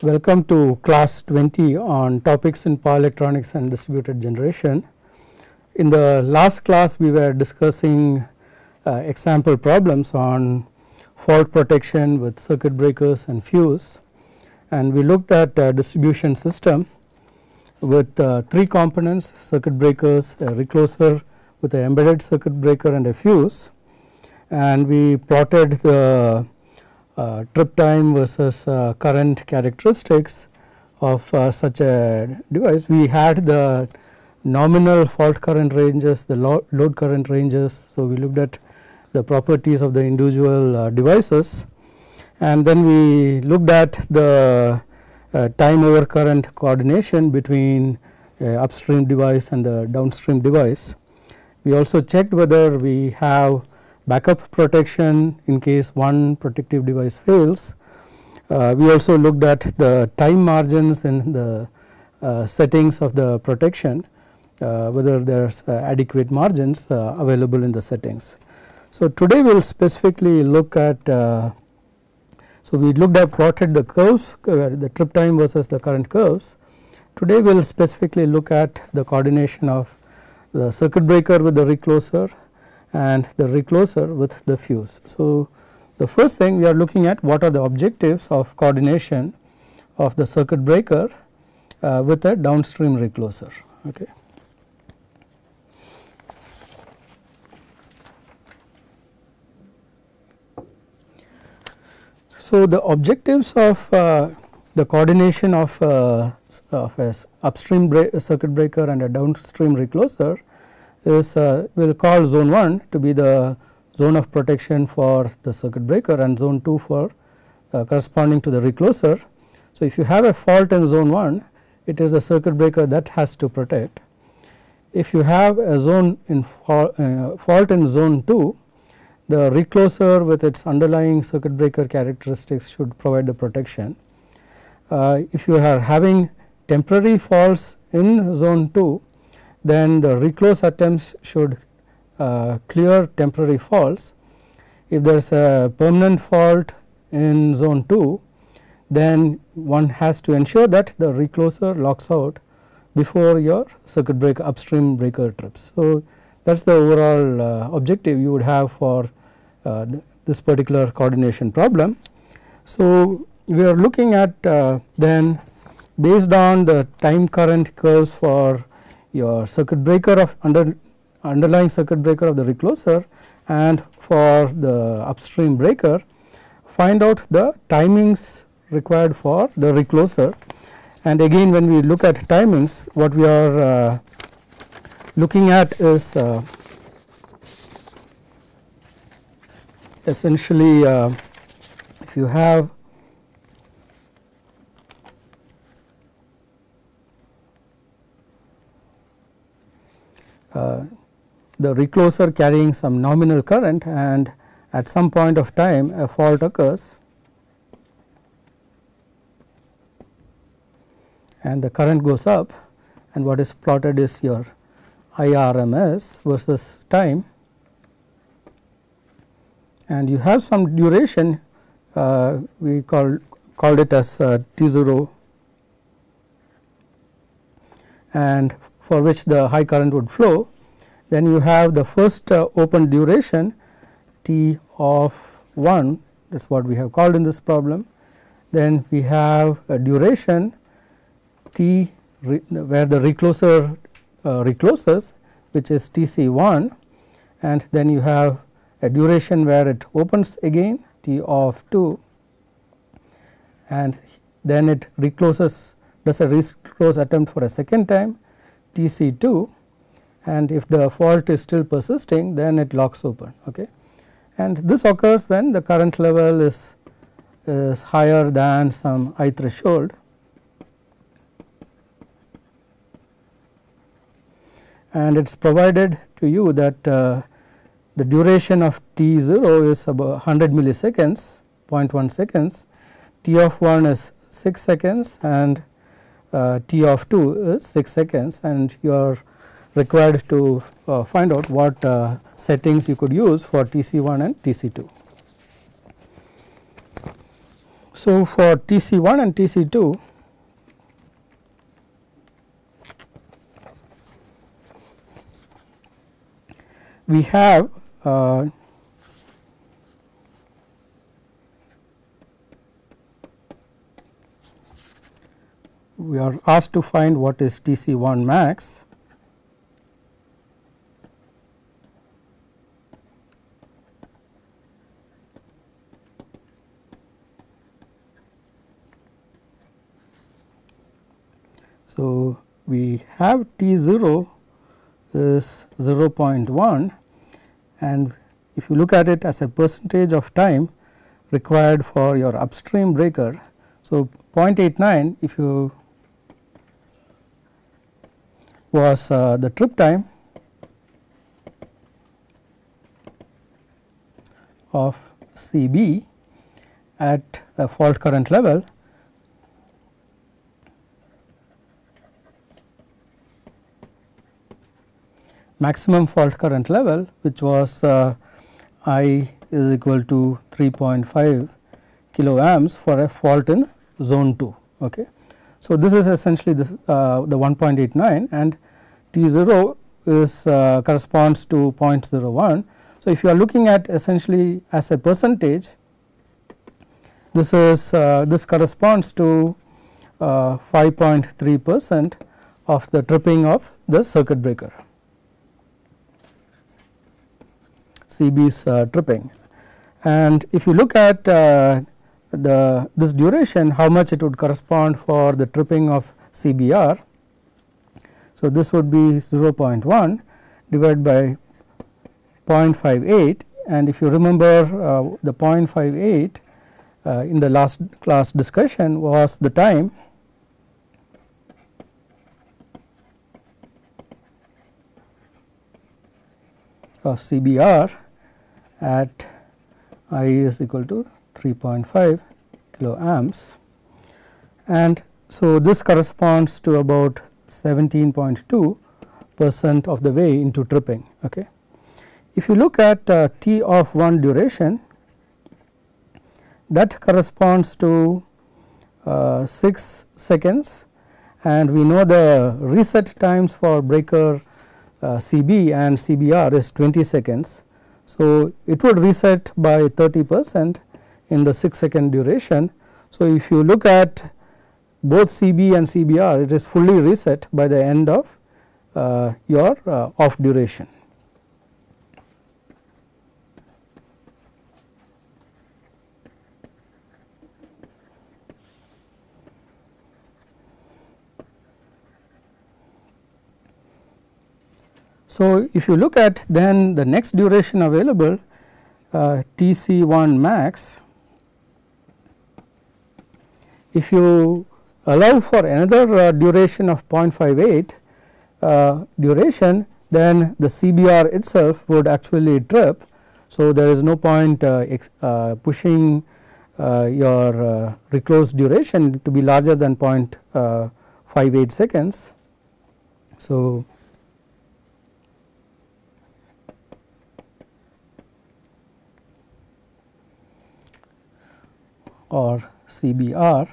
Welcome to class 20 on topics in power electronics and distributed generation. In the last class we were discussing example problems on fault protection with circuit breakers and fuse, and we looked at a distribution system with 3 components: circuit breakers, a recloser with an embedded circuit breaker and a fuse, and we plotted the trip time versus current characteristics of such a device. We had the nominal fault current ranges, the load current ranges. So, we looked at the properties of the individual devices, and then we looked at the time over current coordination between upstream device and the downstream device. We also checked whether we have backup protection in case one protective device fails. We also looked at the time margins in the settings of the protection, whether there is adequate margins available in the settings. So, today we will specifically look at, so we looked at plotted the curves, the trip time versus the current curves. Today we will specifically look at the coordination of the circuit breaker with the recloser and the recloser with the fuse. So, the first thing we are looking at, what are the objectives of coordination of the circuit breaker with a downstream recloser. Okay. So, the objectives of the coordination of a upstream circuit breaker and a downstream recloser is we will call zone 1 to be the zone of protection for the circuit breaker and zone 2 for corresponding to the recloser. So, if you have a fault in zone 1, it is the circuit breaker that has to protect. If you have a zone in fault in zone 2, the recloser with its underlying circuit breaker characteristics should provide the protection. If you are having temporary faults in zone 2, then the reclose attempts should clear temporary faults. If there is a permanent fault in zone 2, then one has to ensure that the recloser locks out before your circuit breaker upstream breaker trips. So, that is the overall objective you would have for this particular coordination problem. So, we are looking at then based on the time current curves for your circuit breaker of underlying circuit breaker of the recloser and for the upstream breaker, find out the timings required for the recloser. And again, when we look at timings, what we are looking at is essentially if you have the recloser carrying some nominal current, and at some point of time a fault occurs and the current goes up, and what is plotted is your IRMS versus time, and you have some duration, we called it as T0, and for which the high current would flow. Then you have the first open duration T of 1, that is what we have called in this problem. Then we have a duration T where the recloser recloses, which is TC1, and then you have a duration where it opens again T of 2, and then it recloses, does a reclose attempt for a second time TC2, and if the fault is still persisting, then it locks open. Okay. And this occurs when the current level is higher than some I threshold, and it is provided to you that the duration of T0 is about 100 milliseconds, 0.1 seconds, T of 1 is 6 seconds, and T of 2 is 6 seconds, and you are required to find out what settings you could use for TC1 and TC2. So, for TC1 and TC2, we have we are asked to find what is TC1 max. So, we have T0 is 0.1, and if you look at it as a percentage of time required for your upstream breaker. So, 0.89 if you was the trip time of CB at a fault current level. Maximum fault current level, which was I is equal to 3.5 kilo amps for a fault in zone 2. Okay. So, this is essentially this, the 1.89, and T0 is corresponds to 0.01. So, if you are looking at essentially as a percentage, this is this corresponds to 5.3% of the tripping of the circuit breaker, CB's tripping. And if you look at this duration, how much it would correspond for the tripping of CBR. So, this would be 0.1 divided by 0.58, and if you remember the 0.58 in the last class discussion was the time of CBR at I is equal to 3.5 kilo amps, and so this corresponds to about 17.2% of the way into tripping. Okay. If you look at T of 1 duration, that corresponds to 6 seconds, and we know the reset times for breaker CB and CBR is 20 seconds. So, it would reset by 30% in the 6-second duration. So, if you look at both CB and CBR, it is fully reset by the end of your off duration. So, if you look at then the next duration available, TC1 max, if you allow for another duration of 0.58 duration, then the CBR itself would actually trip. So, there is no point pushing your reclosed duration to be larger than 0.58 seconds. So, or CBR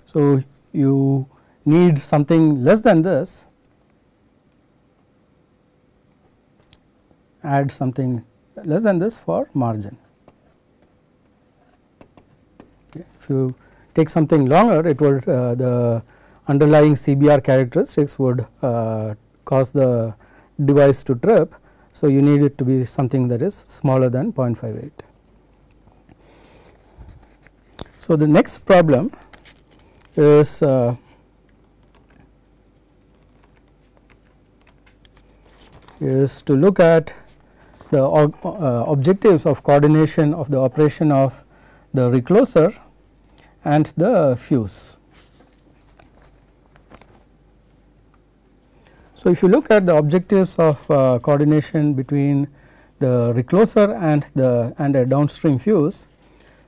so you need something less than this, add something less than this for margin. Okay. If you take something longer, it will the underlying CBR characteristics would cause the device to trip. So, you need it to be something that is smaller than 0.58. So, the next problem is to look at the objectives of coordination of the operation of the recloser and the fuse. So, if you look at the objectives of coordination between the recloser and a downstream fuse.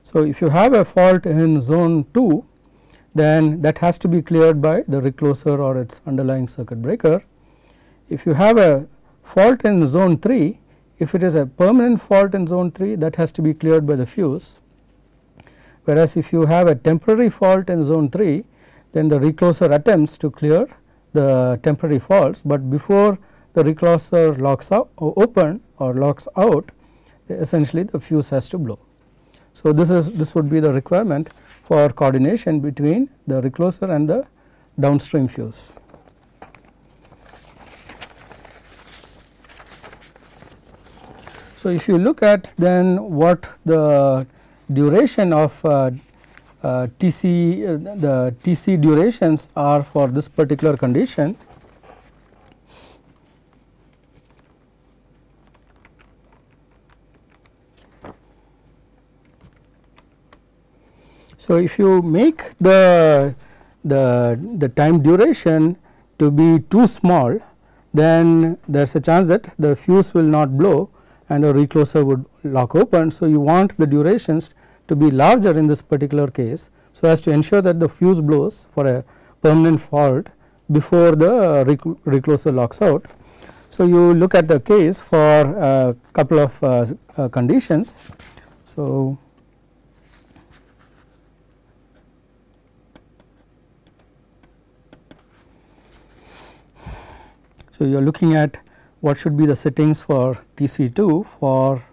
So, if you have a fault in zone 2, then that has to be cleared by the recloser or its underlying circuit breaker. if you have a fault in zone 3, if it is a permanent fault in zone 3, that has to be cleared by the fuse, whereas if you have a temporary fault in zone 3, then the recloser attempts to clear the temporary faults, but before the recloser locks out open or locks out, essentially the fuse has to blow. So, this would be the requirement for coordination between the recloser and the downstream fuse. So, if you look at then what the duration of TC, the TC durations are for this particular condition. So, if you make the time duration to be too small, then there is a chance that the fuse will not blow and the recloser would lock open. So, you want the durations to be larger in this particular case, so as to ensure that the fuse blows for a permanent fault before the recloser locks out. So, you look at the case for a couple of conditions. So, you are looking at what should be the settings for TC2 for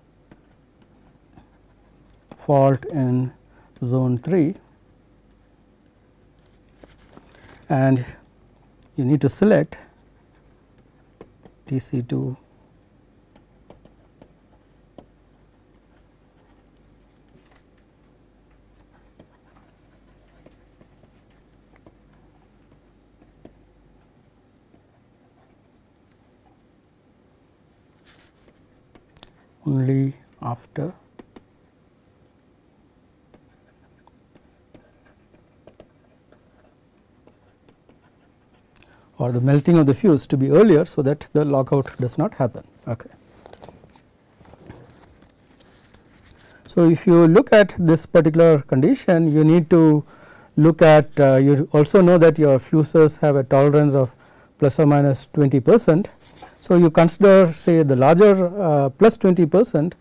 fault in zone 3, and you need to select TC2 only after or the melting of the fuse to be earlier, so that the lockout does not happen. Okay. So, if you look at this particular condition, you need to look at you also know that your fuses have a tolerance of plus or minus 20%. So, you consider say the larger plus 20%,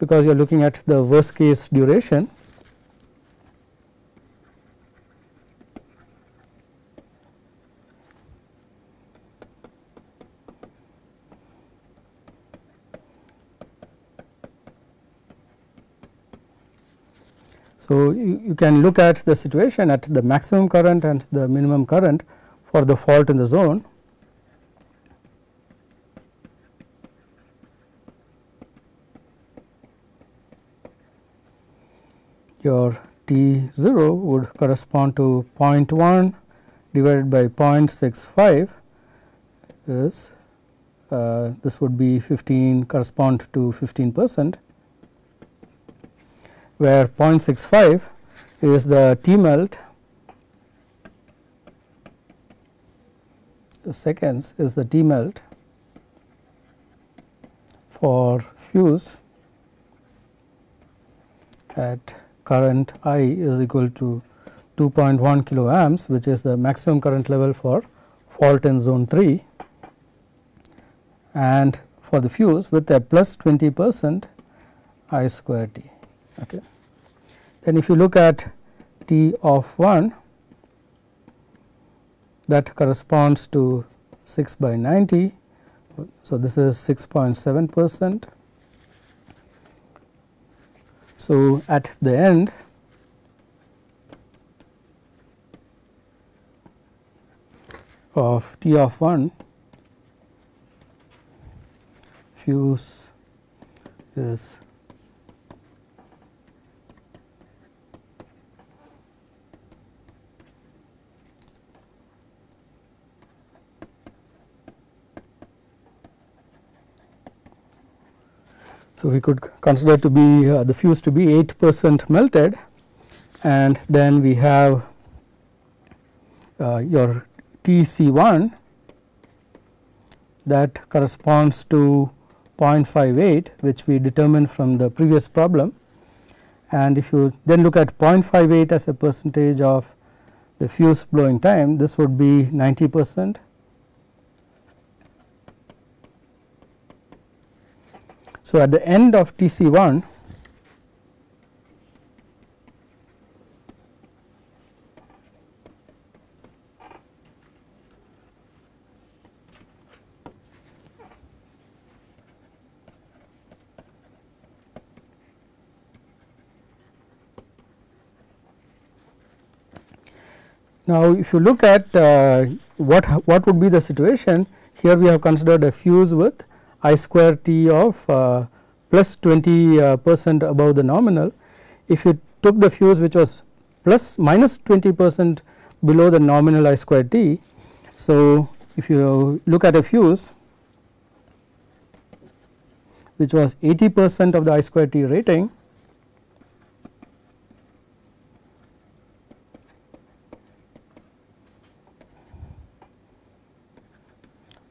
because you are looking at the worst case duration. So, you can look at the situation at the maximum current and the minimum current for the fault in the zone. Your T0 would correspond to 0.1 divided by 0.65 is this would be 15 correspond to 15%, where 0.65 is the T melt, the seconds is the T melt for fuse at current I is equal to 2.1 kilo amps, which is the maximum current level for fault in zone 3, and for the fuse with a plus 20% I square T. Okay. Then if you look at T of 1, that corresponds to 6 by 90. So, this is 6.7%. So, at the end of T of 1, fuse is so we could consider to be the fuse to be 8% melted, and then we have your TC1 that corresponds to 0.58, which we determined from the previous problem. And if you then look at 0.58 as a percentage of the fuse blowing time, this would be 90%. So, at the end of Tc1, now if you look at what would be the situation, here we have considered a fuse with I square t of plus 20% above the nominal. If you took the fuse which was minus 20% below the nominal I square t. So, if you look at a fuse which was 80% of the I square t rating,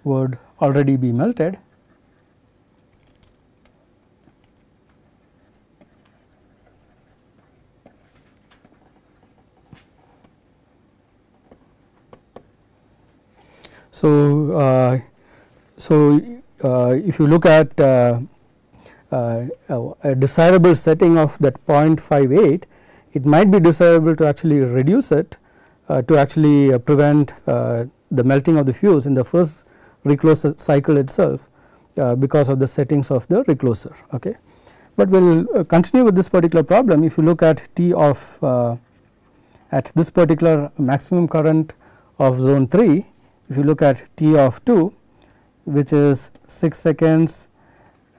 would already be melted. So, if you look at a desirable setting of that 0.58, it might be desirable to actually reduce it to actually prevent the melting of the fuse in the first recloser cycle itself because of the settings of the recloser. Okay. But we will continue with this particular problem. If you look at T of at this particular maximum current of zone 3, if you look at T of 2, which is 6 seconds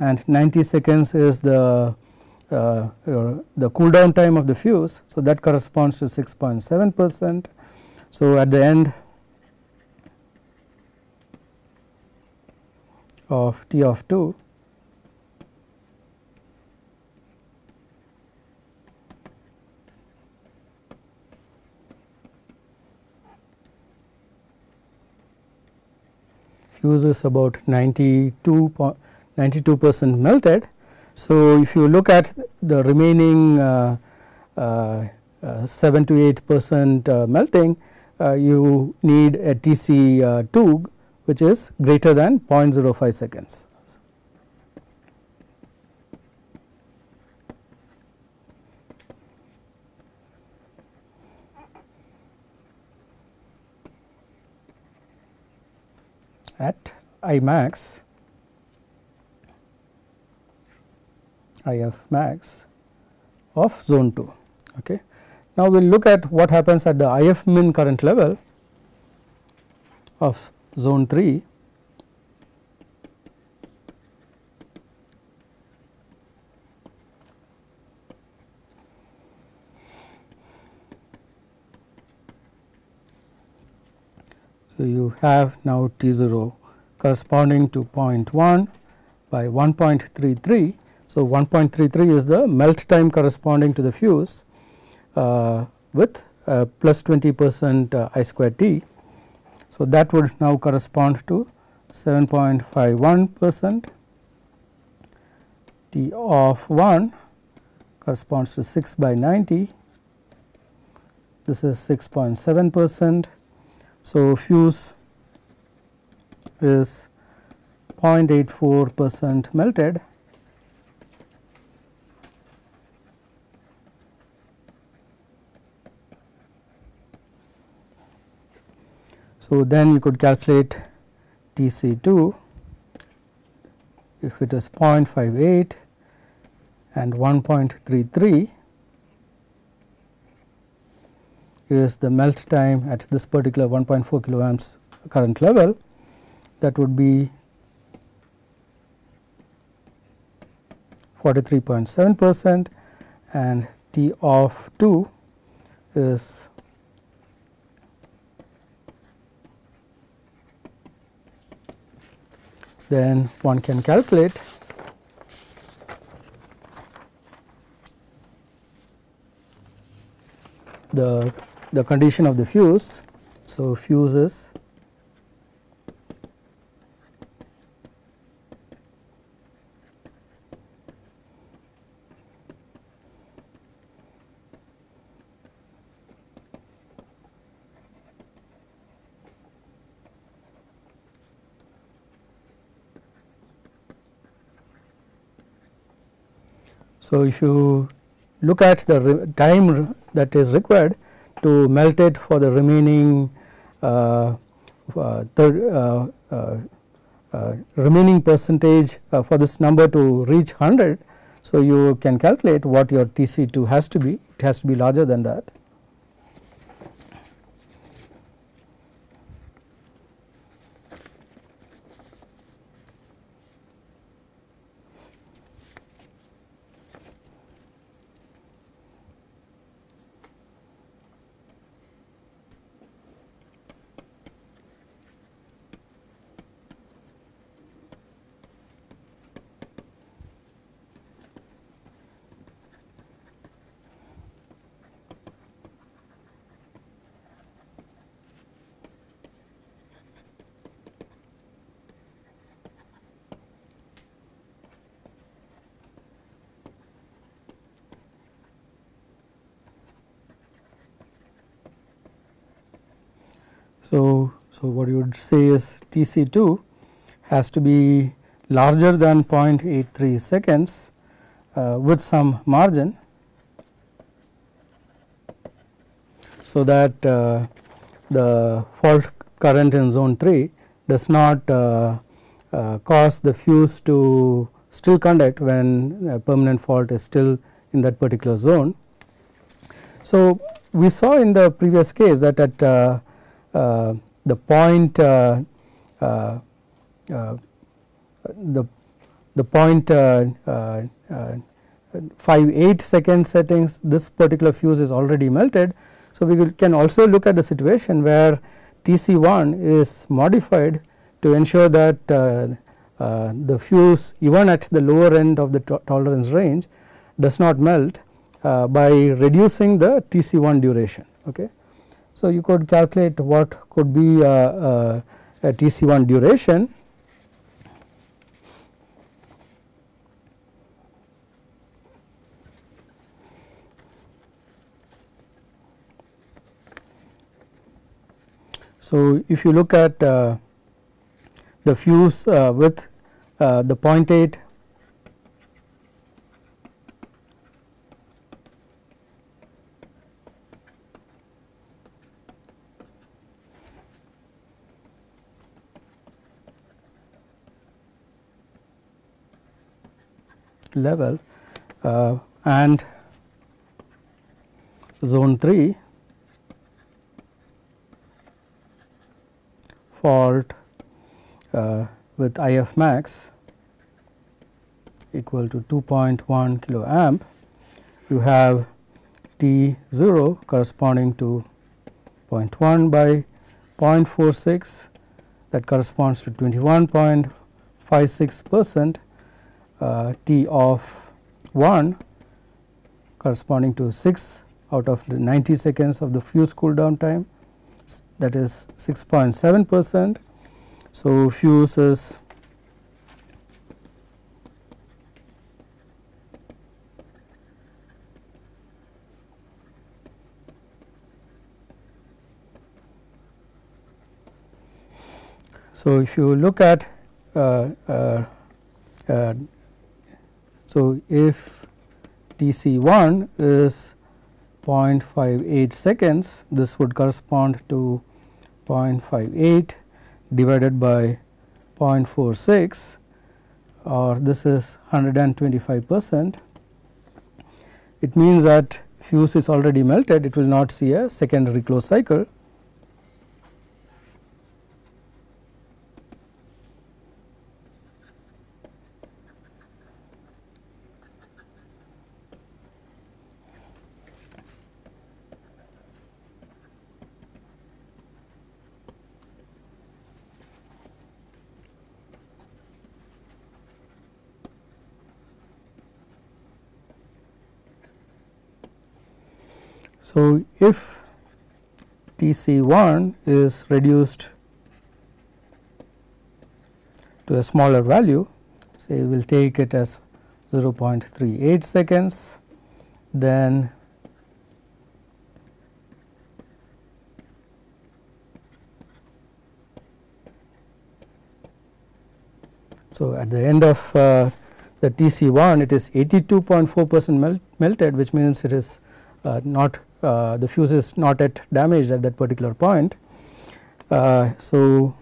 and 90 seconds is the cool down time of the fuse. So, that corresponds to 6.7%. So, at the end of T of 2, fuse is about 92% melted. So, if you look at the remaining 7 to 8% melting, you need a Tc2 which is greater than 0.05 seconds. At I max, IF max of zone 2. Okay. Now, we will look at what happens at the IF min current level of zone 3. So, you have now T0 corresponding to 0.1 by 1.33. So, 1.33 is the melt time corresponding to the fuse with plus 20% I square t. So, that would now correspond to 7.51%. T of 1 corresponds to 6 by 90, this is 6.7%. So, fuse is 0.84% melted. So, then you could calculate Tc2 if it is 0.58 and 1.33 is the melt time at this particular 1.4 kiloamps current level, that would be 43.7%, and T of 2 is then one can calculate the condition of the fuse. So, fuse is So, if you look at the time that is required to melt it for the remaining remaining percentage for this number to reach 100. So, you can calculate what your Tc2 has to be, it has to be larger than that. So, what you would say is Tc2 has to be larger than 0.83 seconds with some margin, so that the fault current in zone 3 does not cause the fuse to still conduct when a permanent fault is still in that particular zone. So, we saw in the previous case that at the point the point 58 second settings, this particular fuse is already melted. So, we can also look at the situation where Tc1 is modified to ensure that the fuse even at the lower end of the tolerance range does not melt by reducing the Tc1 duration. Okay. So, you could calculate what could be a Tc1 duration. So, if you look at the fuse with the 0.8 level and zone 3 fault with IF max equal to 2.1 kilo amp, you have T0 corresponding to 0.1 by 0.46, that corresponds to 21.56%, T of 1 corresponding to 6 out of the 90 seconds of the fuse cool down time, that is 6.7%. So, fuse is so if you look at so if Tc1 is 0.58 seconds, this would correspond to 0.58 divided by 0.46, or this is 125%. It means that fuse is already melted, it will not see a secondary close cycle. So, if Tc1 is reduced to a smaller value, say we will take it as 0.38 seconds, then so at the end of the TC1, it is 82.4% melted, which means it is not the fuse is not yet damaged at that particular point. So,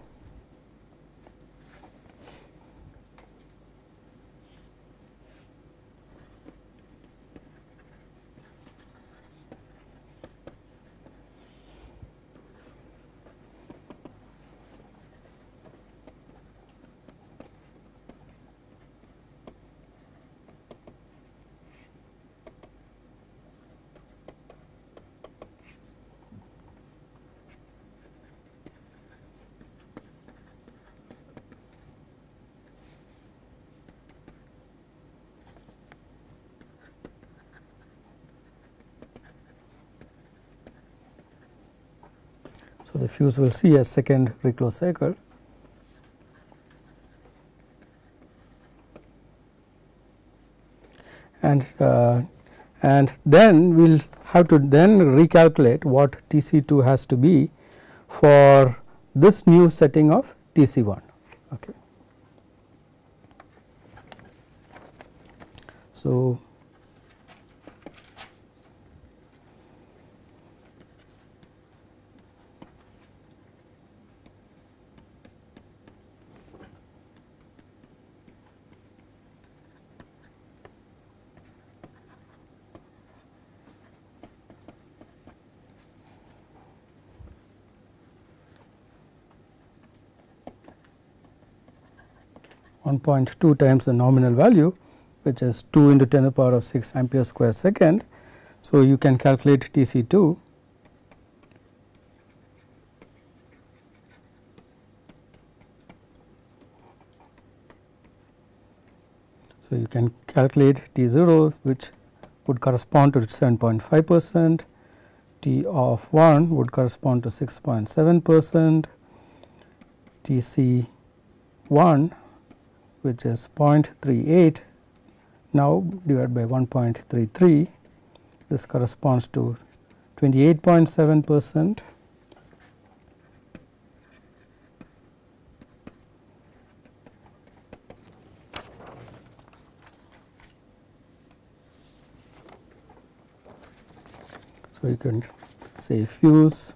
so the fuse will see a second reclose cycle. And then we will have to then recalculate what TC2 has to be for this new setting of TC1. Okay. So, (1.2) times the nominal value, which is 2 into 10 to the power of 6 ampere square second. So, you can calculate TC2 . So, you can calculate T0, which would correspond to 7.5%, T of 1 would correspond to 6.7%, TC1, which is 0.38 now divided by 1.33, this corresponds to 28.7%. So, you can say fuse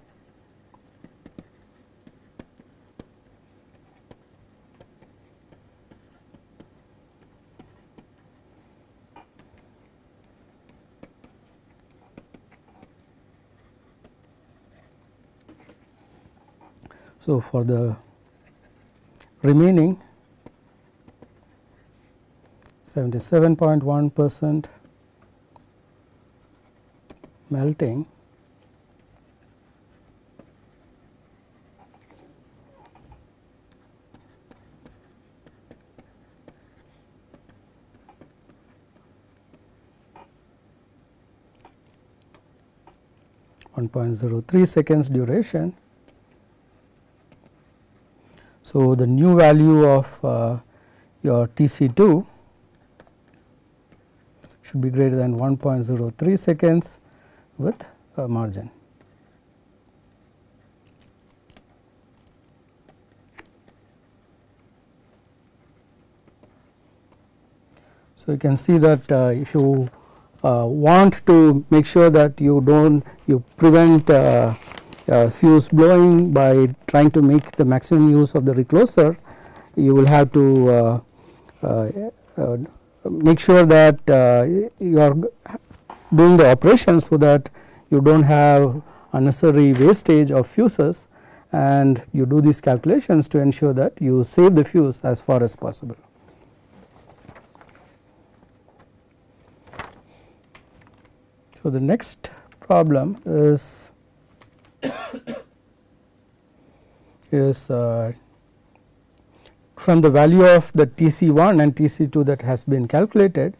So, for the remaining 77.1% melting, (1.03 seconds duration). So, the new value of your TC2 should be greater than 1.03 seconds with a margin. So, you can see that if you want to make sure that you prevent fuse blowing by trying to make the maximum use of the recloser, you will have to make sure that you are doing the operation so that you do not have unnecessary wastage of fuses, and you do these calculations to ensure that you save the fuse as far as possible. So, the next problem is from the value of the TC1 and TC2 that has been calculated,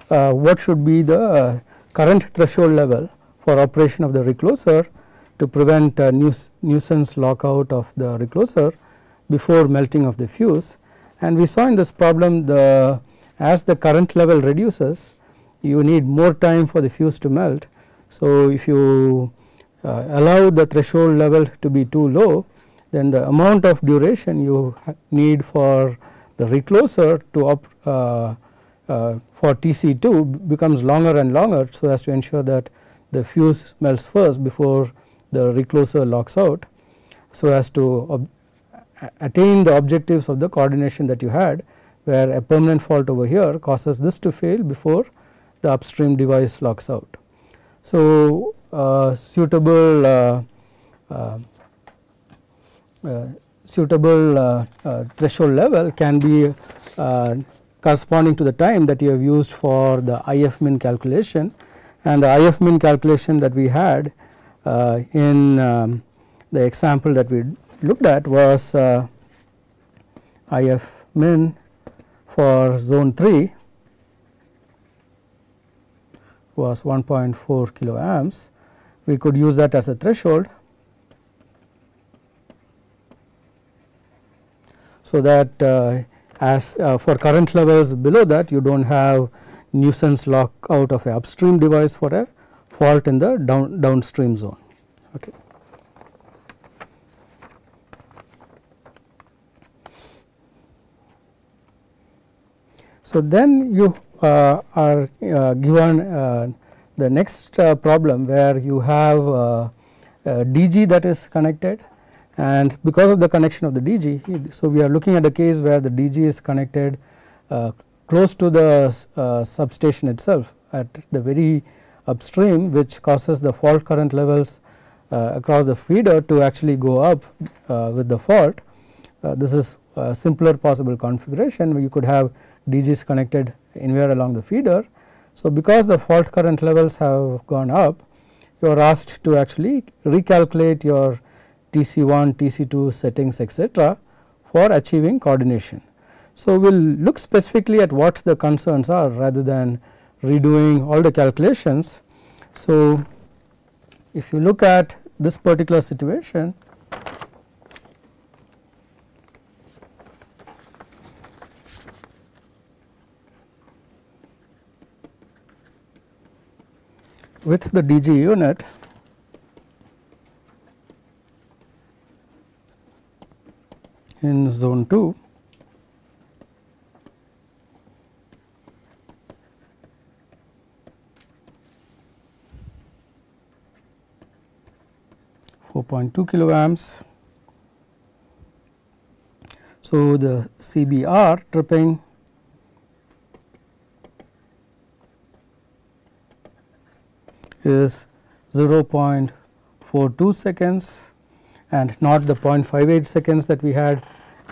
what should be the current threshold level for operation of the recloser to prevent nuisance lockout of the recloser before melting of the fuse. And we saw in this problem, as the current level reduces, you need more time for the fuse to melt. So, if you allow the threshold level to be too low, then the amount of duration you need for the recloser to for TC2 becomes longer and longer, so as to ensure that the fuse melts first before the recloser locks out, so as to attain the objectives of the coordination that you had, where a permanent fault over here causes this to fail before the upstream device locks out. So, suitable threshold level can be corresponding to the time that you have used for the IF min calculation, and the IF min calculation that we had in the example that we looked at was IF min for zone 3 was 1.4 kilo amps. We could use that as a threshold, so that as for current levels below that, you do not have nuisance lockout of a upstream device for a fault in the downstream zone. Okay. So, then you are given the next problem, where you have a DG that is connected, and because of the connection of the DG, so we are looking at a case where the DG is connected close to the substation itself at the very upstream, which causes the fault current levels across the feeder to actually go up with the fault. This is a simpler possible configuration where you could have DGs connected anywhere along the feeder. So, because the fault current levels have gone up, you are asked to actually recalculate your TC1, TC2 settings, etc., for achieving coordination. So, we will look specifically at what the concerns are rather than redoing all the calculations. So, if you look at this particular situation, with the DG unit, in zone 2, .2 kilo amps. So, the CBR tripping is 0.42 seconds and not the 0.58 seconds that we had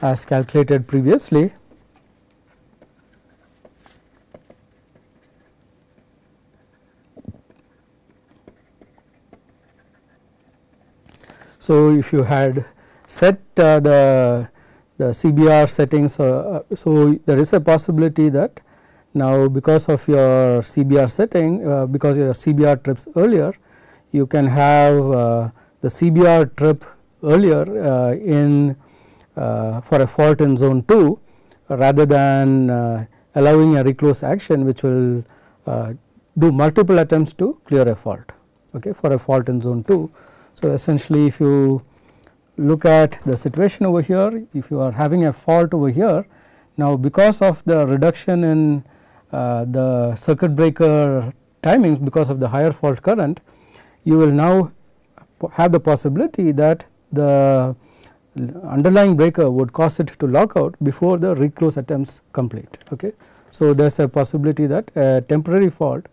as calculated previously. So, if you had set the CBR settings, so there is a possibility that now because of your CBR setting, because your CBR trips earlier, you can have the CBR trip earlier for a fault in zone 2 rather than allowing a reclose action, which will do multiple attempts to clear a fault, okay, for a fault in zone 2. So, essentially if you look at the situation over here, if you are having a fault over here, now because of the reduction in the circuit breaker timings because of the higher fault current, you will now have the possibility that the underlying breaker would cause it to lock out before the reclose attempts complete. Okay. So, there is a possibility that a temporary fault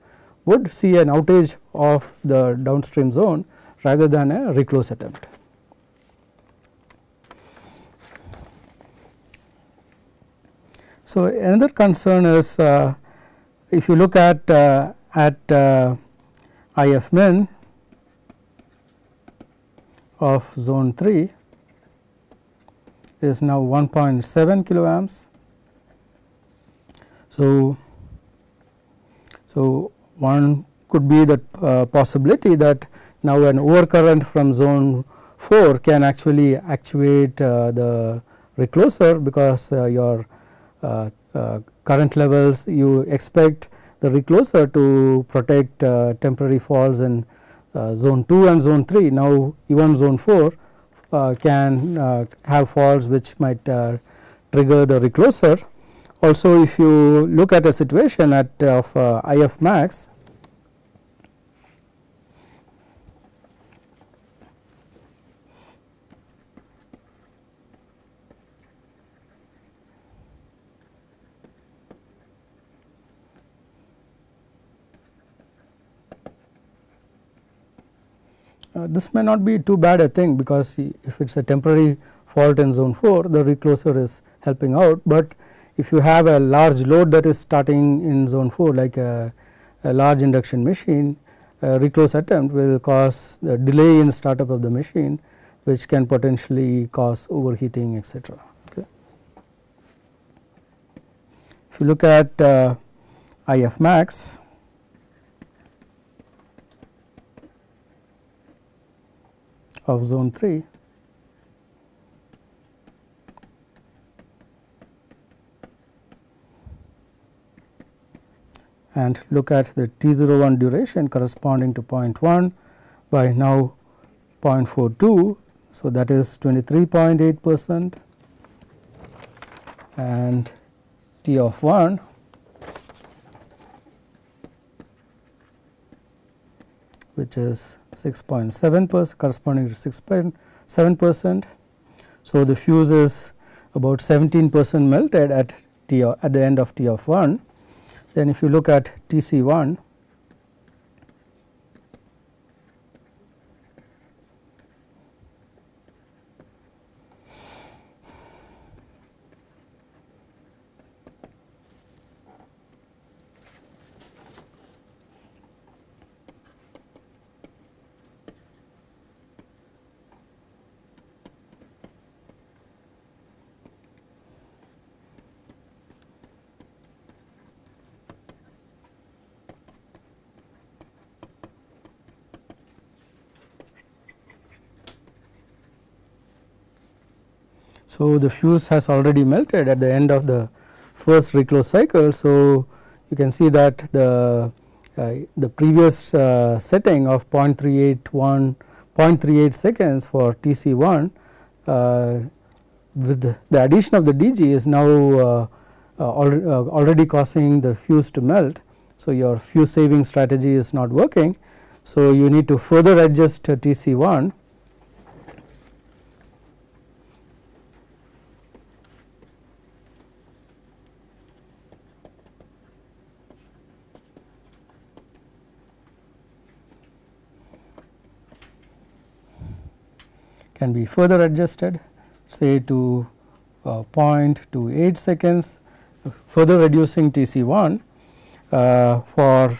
would see an outage of the downstream zone rather than a reclose attempt. So, another concern is if you look at IF min of zone 3 is now 1.7 kilo amps. So, one could be the possibility that now an overcurrent from zone 4 can actually actuate the recloser, because your current levels, you expect the recloser to protect temporary faults in zone 2 and zone 3. Now, even zone 4 can have faults which might trigger the recloser. Also, if you look at a situation at of IF max, this may not be too bad a thing, because if it is a temporary fault in zone 4, the recloser is helping out. But if you have a large load that is starting in zone 4, like a large induction machine, a reclose attempt will cause the delay in startup of the machine, which can potentially cause overheating, etc. Okay. If you look at IF max, of zone 3, and look at the T01 duration corresponding to 0.1 by now 0.42. So, that is 23.8%, and T of 1 which is 6.7% corresponding to 6.7%. So, the fuse is about 17% melted at the end of T of 1. Then if you look at TC1, so the fuse has already melted at the end of the first reclose cycle. So, you can see that the previous setting of 0.38 seconds for TC1 with the addition of the DG is now already causing the fuse to melt. So, your fuse saving strategy is not working. So, you need to further adjust TC1 can be further adjusted, say to 0.28 seconds, further reducing TC1 for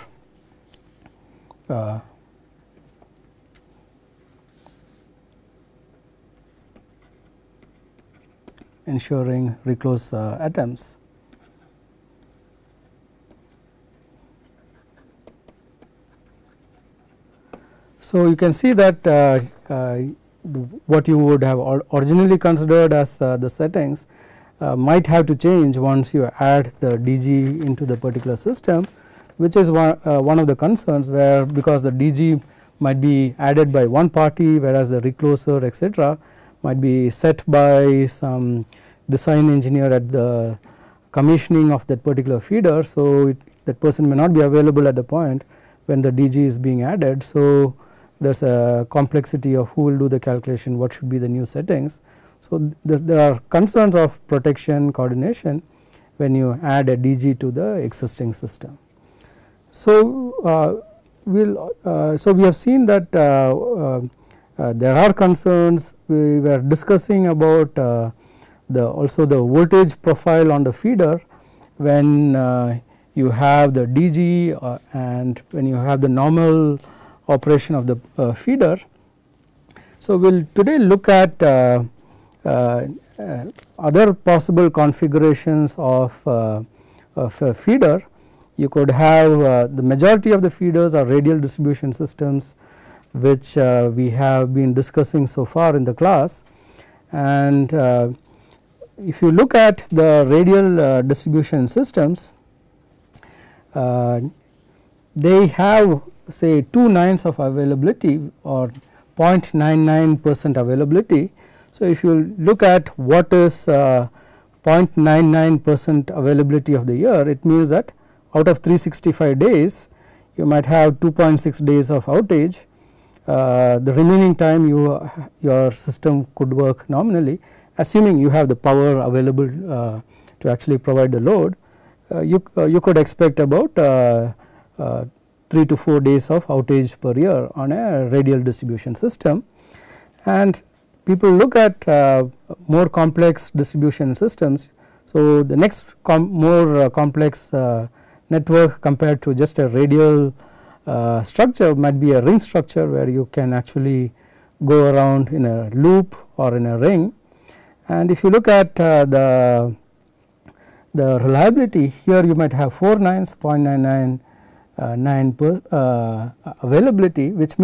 ensuring reclose attempts. So, you can see that what you would have originally considered as the settings might have to change once you add the DG into the particular system, which is one of the concerns, where because the DG might be added by one party, whereas the recloser etc. might be set by some design engineer at the commissioning of that particular feeder. So, that person may not be available at the point when the DG is being added. So, there is a complexity of who will do the calculation, what should be the new settings. So, there are concerns of protection coordination when you add a DG to the existing system. So, we have seen that there are concerns. We were discussing about also the voltage profile on the feeder when you have the DG and when you have the normal operation of the feeder. So, we will today look at other possible configurations of a feeder. You could have the majority of the feeders are radial distribution systems, which we have been discussing so far in the class. And if you look at the radial distribution systems, they have say 2 nines of availability or 0.99% availability. So, if you look at what is 0.99% availability of the year, it means that out of 365 days you might have 2.6 days of outage. The remaining time your system could work nominally, assuming you have the power available to actually provide the load. You could expect about 3 to 4 days of outage per year on a radial distribution system. And people look at more complex distribution systems. So, the next more complex network compared to just a radial structure might be a ring structure, where you can actually go around in a loop or in a ring. And if you look at the reliability, here you might have 4 nines, 0.999 availability, which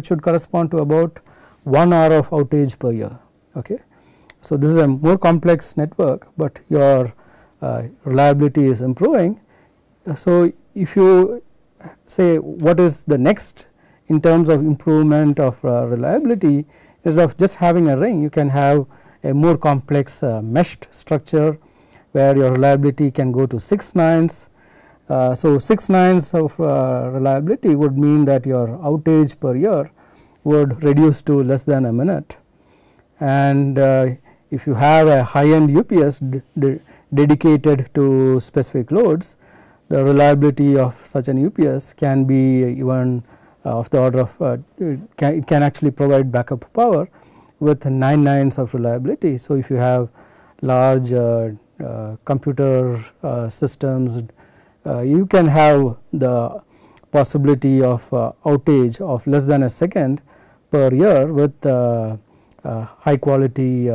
should correspond to about 1 hour of outage per year. Okay. So, this is a more complex network, but your reliability is improving. So, if you say what is the next in terms of improvement of reliability, instead of just having a ring, you can have a more complex meshed structure, where your reliability can go to 6 nines. So, 6 nines of reliability would mean that your outage per year would reduce to less than a minute. And if you have a high end UPS dedicated to specific loads, the reliability of such an UPS can be even of the order of it can actually provide backup power with 9 nines of reliability. So, if you have large computer systems, you can have the possibility of outage of less than a second per year with high quality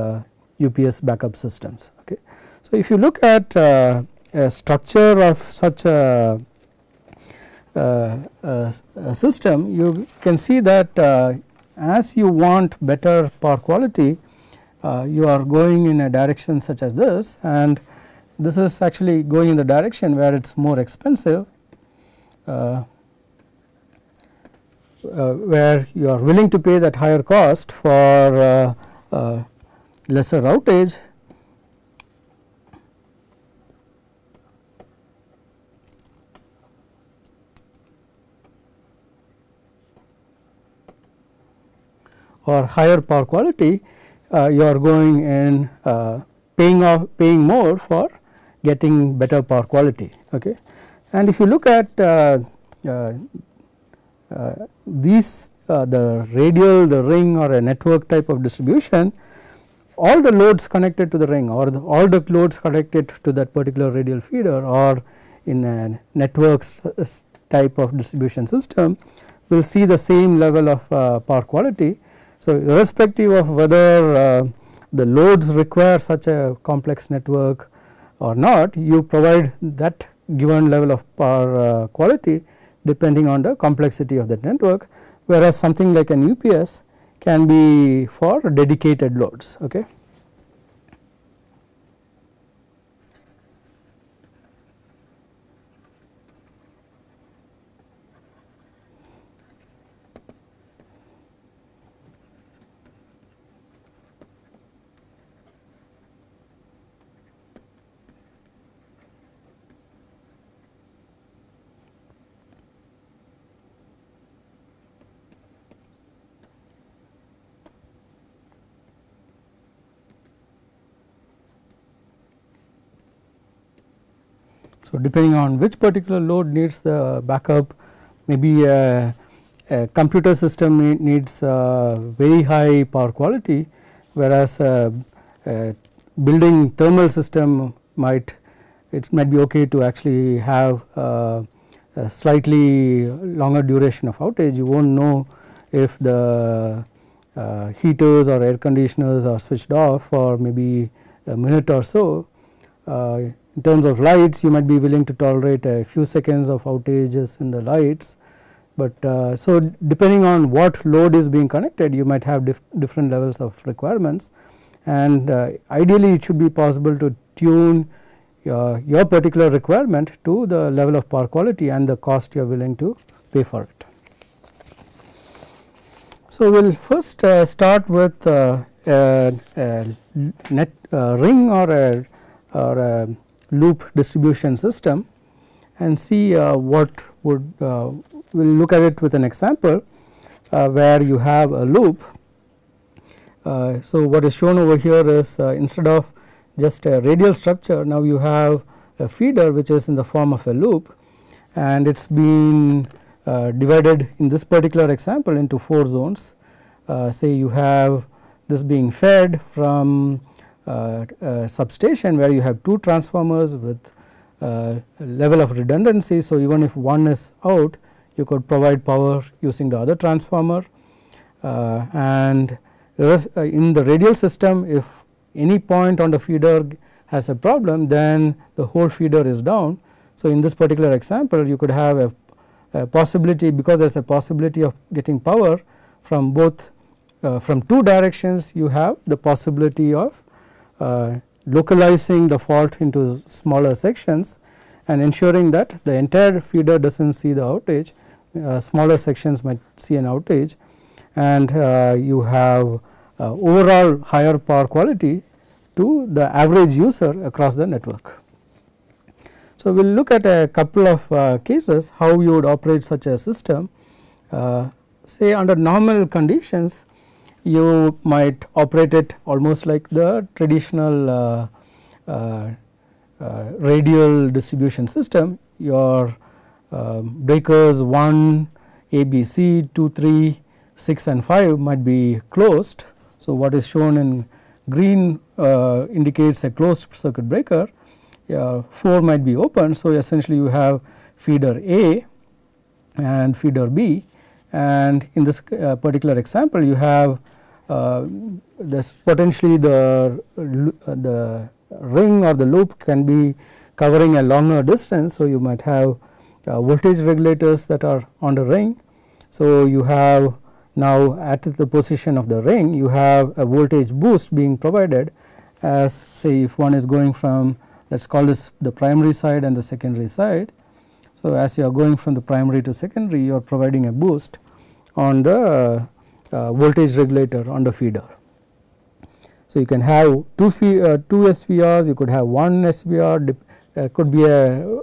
UPS backup systems. Okay. So, if you look at a structure of such a system, you can see that as you want better power quality, you are going in a direction such as this, and this is actually going in the direction where it is more expensive, where you are willing to pay that higher cost for lesser outage. Or higher power quality, you are going in paying more for getting better power quality. Okay. And if you look at these the radial, the ring, or a network type of distribution, all the loads connected to the ring, or all the loads connected to that particular radial feeder, or in a network type of distribution system, will see the same level of power quality. So, irrespective of whether the loads require such a complex network or not, you provide that given level of power quality depending on the complexity of the network, whereas something like an UPS can be for dedicated loads. Okay. So, depending on which particular load needs the backup, maybe a computer system needs very high power quality, whereas a building thermal system might be okay to actually have a slightly longer duration of outage. You will not know if the heaters or air conditioners are switched off for maybe a minute or so. In terms of lights, you might be willing to tolerate a few seconds of outages in the lights, but so depending on what load is being connected, you might have different levels of requirements, and ideally it should be possible to tune your particular requirement to the level of power quality and the cost you are willing to pay for it. So, we will first start with a ring or a or a loop distribution system and see what would we will look at it with an example where you have a loop. So, what is shown over here is instead of just a radial structure, now you have a feeder which is in the form of a loop, and it is being divided in this particular example into 4 zones. Say you have this being fed from a substation where you have 2 transformers with level of redundancy. So, even if one is out, you could provide power using the other transformer, and in the radial system, if any point on the feeder has a problem, then the whole feeder is down. So, in this particular example, you could have a possibility, because there is a possibility of getting power from both from 2 directions, you have the possibility of localizing the fault into smaller sections and ensuring that the entire feeder does not see the outage. Smaller sections might see an outage, and you have overall higher power quality to the average user across the network. So, we will look at a couple of cases how you would operate such a system. Say under normal conditions, you might operate it almost like the traditional radial distribution system. Your breakers 1, A, B, C, 2, 3, 6 and 5 might be closed. So, what is shown in green indicates a closed circuit breaker, 4 might be open. So, essentially you have feeder A and feeder B, and in this particular example you have this potentially the ring or the loop can be covering a longer distance. So, you might have voltage regulators that are on the ring. So, you have now at the position of the ring, you have a voltage boost being provided, as say if one is going from, let us call this the primary side and the secondary side. So, as you are going from the primary to secondary, you are providing a boost on the voltage regulator on the feeder. So, you can have 2 SVRs, you could have 1 SVR, could be a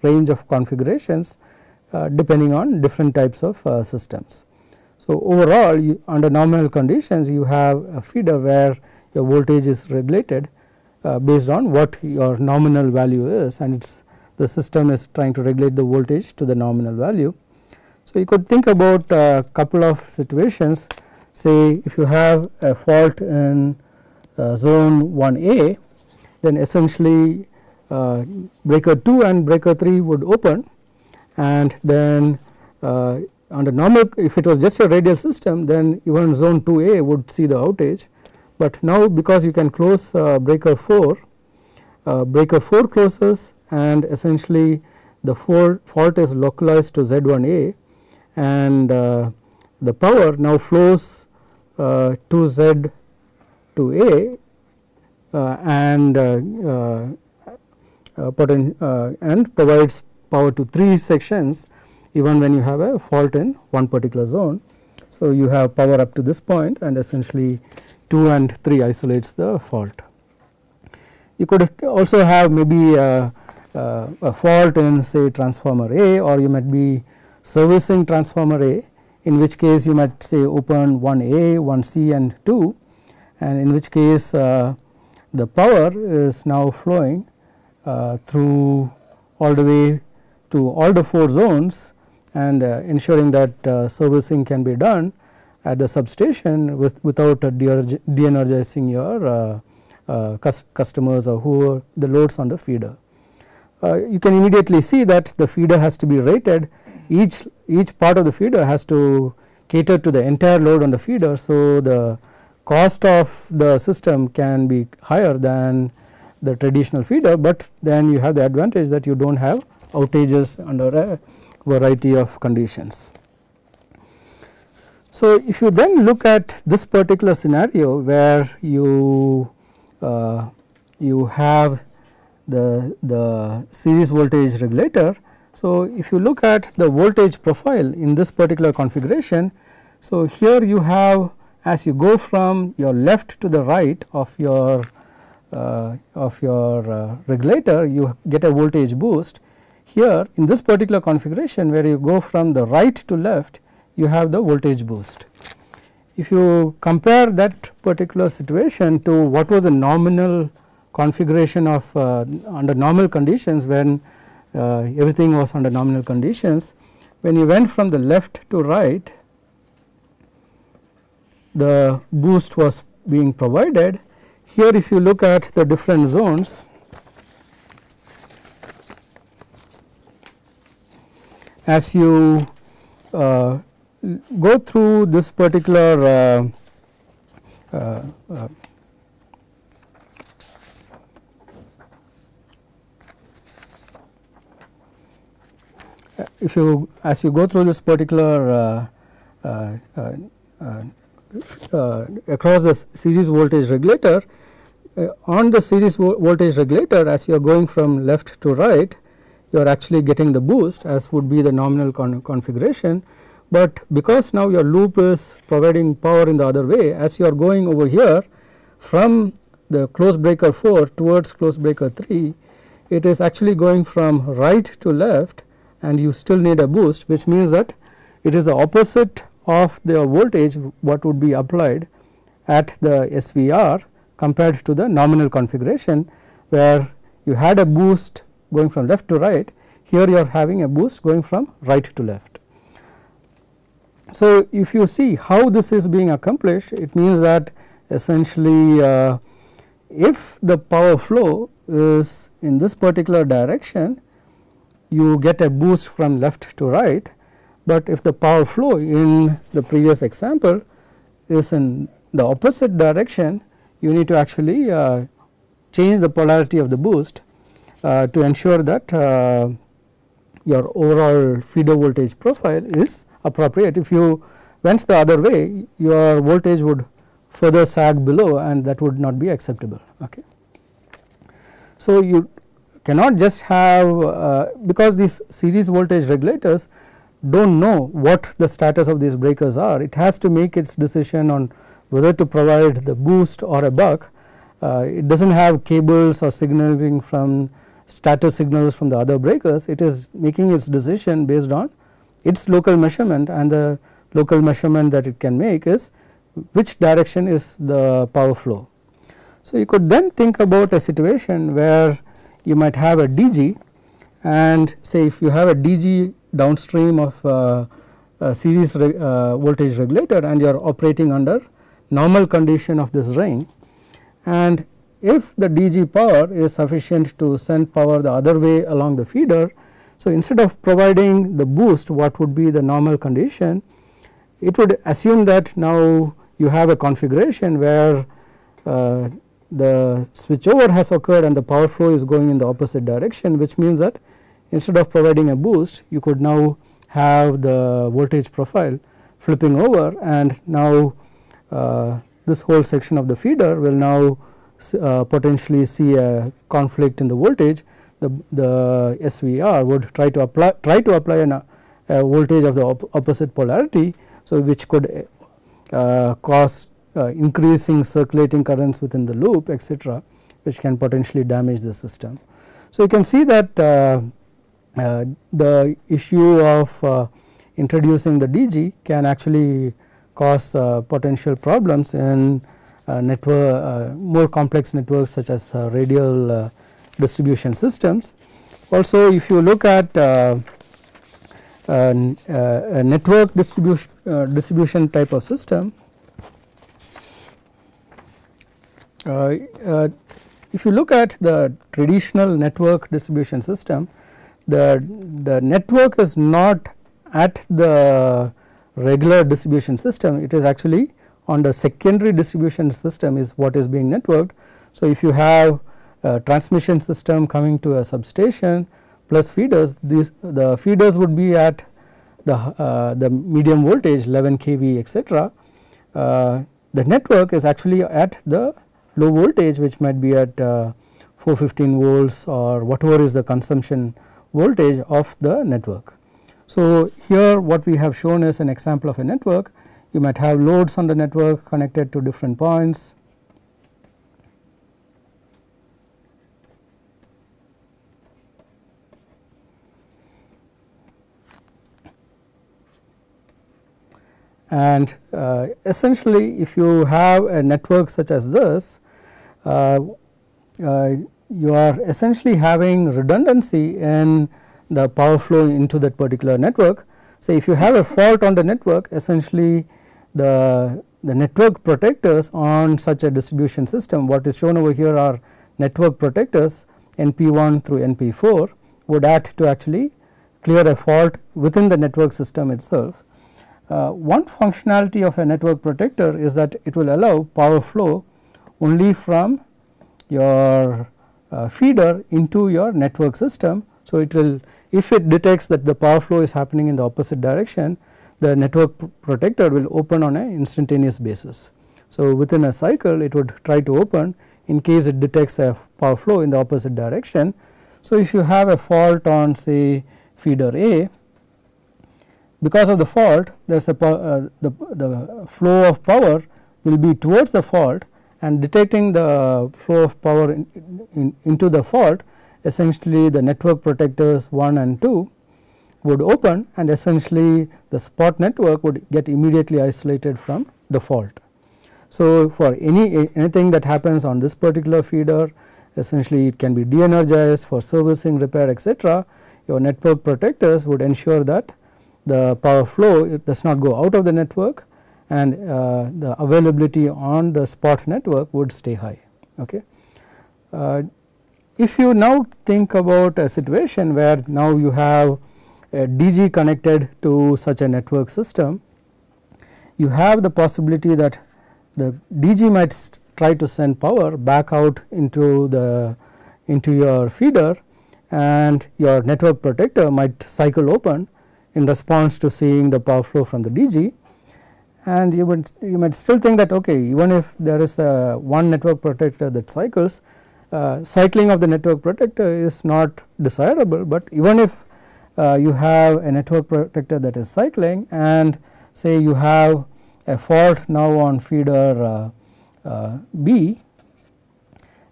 range of configurations depending on different types of systems. So, overall under normal conditions, you have a feeder where your voltage is regulated based on what your nominal value is, and the system is trying to regulate the voltage to the nominal value. So, you could think about a couple of situations. Say if you have a fault in zone 1A, then essentially breaker 2 and breaker 3 would open, and then under normal, if it was just a radial system, then even zone 2A would see the outage. But now because you can close breaker 4 closes, and essentially the fault is localized to Z1A, and the power now flows to Z2A and provides power to 3 sections even when you have a fault in one particular zone. So, you have power up to this point, and essentially 2 and 3 isolates the fault. You could also have maybe a fault in say transformer A, or you might be servicing transformer A, in which case you might say open 1A, 1C and 2, and in which case the power is now flowing through all the way to all the 4 zones, and ensuring that servicing can be done at the substation without de-energizing your customers or who are the loads on the feeder. You can immediately see that the feeder has to be rated. Each part of the feeder has to cater to the entire load on the feeder. So, the cost of the system can be higher than the traditional feeder, but then you have the advantage that you do not have outages under a variety of conditions. So, if you then look at this particular scenario where you have the series voltage regulator. So, if you look at the voltage profile in this particular configuration, so here you have, as you go from your left to the right of your of your regulator, you get a voltage boost. Here in this particular configuration where you go from the right to left, you have the voltage boost. If you compare that particular situation to what was the nominal configuration of under normal conditions, when everything was under nominal conditions, when you went from the left to right, the boost was being provided. Here if you look at the different zones, as you go through this particular as you go through this particular across the series voltage regulator, on the series voltage regulator, as you are going from left to right, you are actually getting the boost as would be the nominal configuration. But because now your loop is providing power in the other way, as you are going over here from the closed breaker 4 towards closed breaker 3, it is actually going from right to left, and you still need a boost, which means that it is the opposite of the voltage what would be applied at the SVR compared to the nominal configuration, where you had a boost going from left to right. Here you are having a boost going from right to left. So if you see how this is being accomplished, it means that essentially if the power flow is in this particular direction, you get a boost from left to right, but if the power flow in the previous example is in the opposite direction, you need to actually change the polarity of the boost to ensure that your overall feeder voltage profile is appropriate. If you went the other way, your voltage would further sag below, and that would not be acceptable. Okay. So you cannot just have because these series voltage regulators do not know what the status of these breakers are. It has to make its decision on whether to provide the boost or a buck. It does not have cables or signaling from status signals from the other breakers. It is making its decision based on its local measurement, and the local measurement that it can make is which direction is the power flow. So you could then think about a situation where you might have a DG, and say if you have a DG downstream of a series voltage regulator, and you are operating under normal condition of this ring, and if the DG power is sufficient to send power the other way along the feeder, so instead of providing the boost what would be the normal condition, it would assume that now you have a configuration where the switchover has occurred and the power flow is going in the opposite direction, which means that instead of providing a boost, you could now have the voltage profile flipping over, and now this whole section of the feeder will now potentially see a conflict in the voltage. The SVR would try to apply a voltage of the opposite polarity, so which could cause increasing circulating currents within the loop, etc., which can potentially damage the system. So you can see that the issue of introducing the DG can actually cause potential problems in more complex networks such as radial distribution systems. Also, if you look at a network distribution type of system, if you look at the traditional network distribution system, the network is not at the regular distribution system, it is actually on the secondary distribution system is what is being networked. So if you have a transmission system coming to a substation plus feeders, the feeders would be at the medium voltage 11 kV, etc. The network is actually at the low voltage, which might be at 415 volts or whatever is the consumption voltage of the network. So here what we have shown is an example of a network. You might have loads on the network connected to different points. and essentially if you have a network such as this, you are essentially having redundancy in the power flow into that particular network. So, if you have a fault on the network, essentially the network protectors on such a distribution system, what is shown over here are network protectors NP1 through NP4 would act to actually clear a fault within the network system itself. One functionality of a network protector is that it will allow power flow only from your feeder into your network system. So, it will, if it detects that the power flow is happening in the opposite direction, the network protector will open on an instantaneous basis. So, within a cycle it would try to open in case it detects a power flow in the opposite direction. So, if you have a fault on say feeder A, because of the fault there is a the flow of power will be towards the fault, and detecting the flow of power into the fault, essentially the network protectors 1 and 2 would open, and essentially the spot network would get immediately isolated from the fault. So, for anything that happens on this particular feeder, essentially it can be de-energized for servicing, repair, etc. Your network protectors would ensure that the power flow does not go out of the network, and the availability on the spot network would stay high. Okay. If you now think about a situation where now you have a DG connected to such a network system, you have the possibility that the DG might try to send power back out into your feeder, and your network protector might cycle open in response to seeing the power flow from the DG. And you might still think that okay, even if there is a one network protector that cycles, cycling of the network protector is not desirable. But even if you have a network protector that is cycling, and say you have a fault now on feeder B,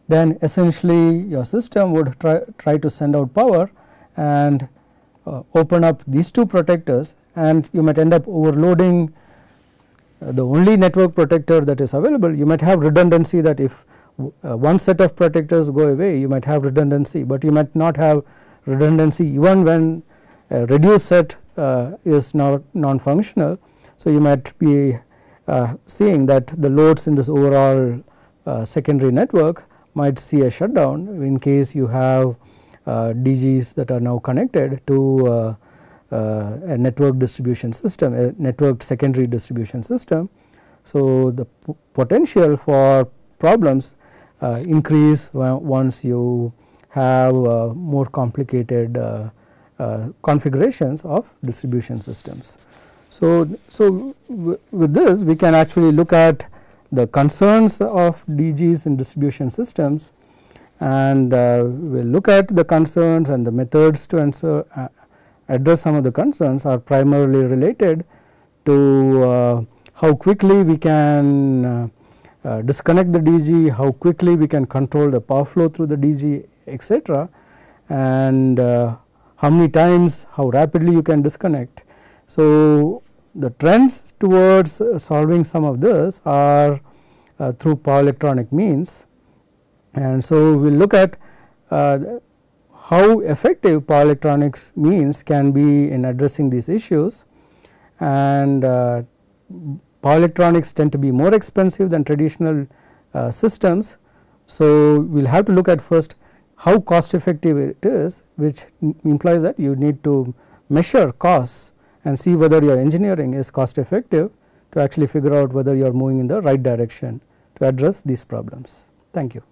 then essentially your system would try to send out power and open up these two protectors, and you might end up overloading the only network protector that is available. You might have redundancy, that if one set of protectors go away, you might have redundancy, but you might not have redundancy even when a reduced set is not non-functional. So, you might be seeing that the loads in this overall secondary network might see a shutdown in case you have DGs that are now connected to a network distribution system, a networked secondary distribution system. So, the potential for problems increase once you have more complicated configurations of distribution systems. So, with this we can actually look at the concerns of DGs in distribution systems, and we will look at the concerns, and the methods to address some of the concerns are primarily related to how quickly we can disconnect the DG, how quickly we can control the power flow through the DG, etc., and how many times, how rapidly you can disconnect. So, the trends towards solving some of this are through power electronic means, and so we will look at how effective power electronics means can be in addressing these issues. And power electronics tend to be more expensive than traditional systems. So, we will have to look at first how cost effective it is, which implies that you need to measure costs and see whether your engineering is cost effective to actually figure out whether you are moving in the right direction to address these problems. Thank you.